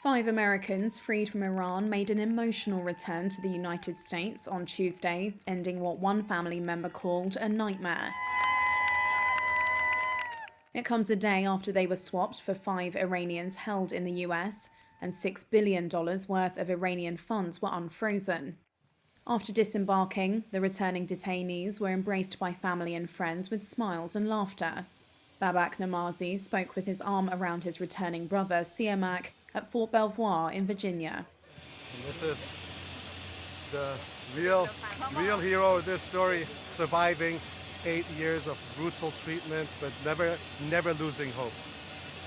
5 Americans freed from Iran made an emotional return to the United States on Tuesday, ending what one family member called a nightmare. It comes a day after they were swapped for 5 Iranians held in the US, and $6 billion worth of Iranian funds were unfrozen. After disembarking, the returning detainees were embraced by family and friends with smiles and laughter. Babak Namazi spoke with his arm around his returning brother, Siamak, at Fort Belvoir in Virginia. And this is the real hero of this story, surviving 8 years of brutal treatment, but never losing hope.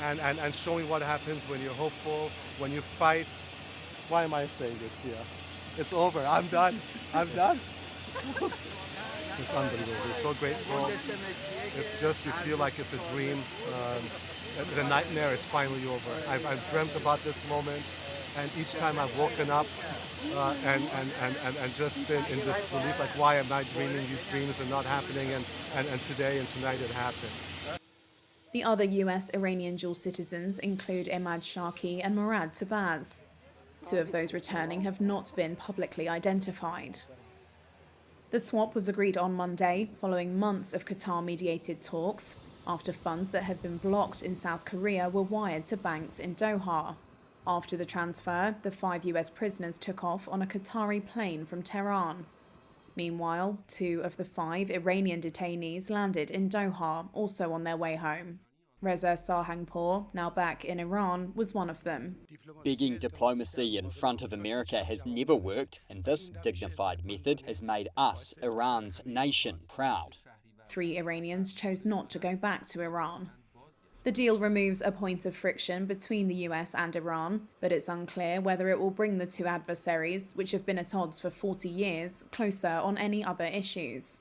And showing what happens when you're hopeful, when you fight. Why am I saying this? Yeah. It's over. I'm done. It's unbelievable. We're so grateful. It's just, you feel like it's a dream. The nightmare is finally over. I've dreamt about this moment, and each time I've woken up and just been in disbelief, like, why am I dreaming? These dreams are not happening, and today and tonight it happened. The other US-Iranian dual citizens include Imad Sharki and Murad Tabaz. 2 of those returning have not been publicly identified. The swap was agreed on Monday, following months of Qatar-mediated talks, after funds that had been blocked in South Korea were wired to banks in Doha. After the transfer, the 5 US prisoners took off on a Qatari plane from Tehran. Meanwhile, 2 of the 5 Iranian detainees landed in Doha, also on their way home. Reza Sarhangpour, now back in Iran, was one of them. Begging diplomacy in front of America has never worked, and this dignified method has made us, Iran's nation, proud. 3 Iranians chose not to go back to Iran. The deal removes a point of friction between the US and Iran, but it's unclear whether it will bring the 2 adversaries, which have been at odds for 40 years, closer on any other issues.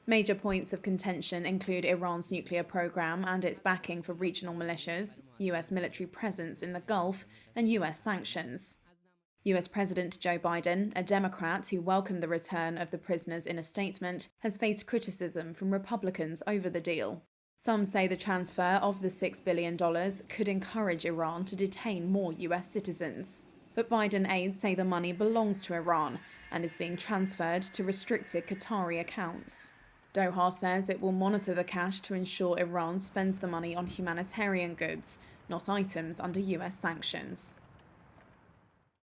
Major points of contention include Iran's nuclear program and its backing for regional militias, US military presence in the Gulf, and US sanctions. US President Joe Biden, a Democrat who welcomed the return of the prisoners in a statement, has faced criticism from Republicans over the deal. Some say the transfer of the $6 billion could encourage Iran to detain more US citizens. But Biden aides say the money belongs to Iran and is being transferred to restricted Qatari accounts. Doha says it will monitor the cash to ensure Iran spends the money on humanitarian goods, not items under US sanctions.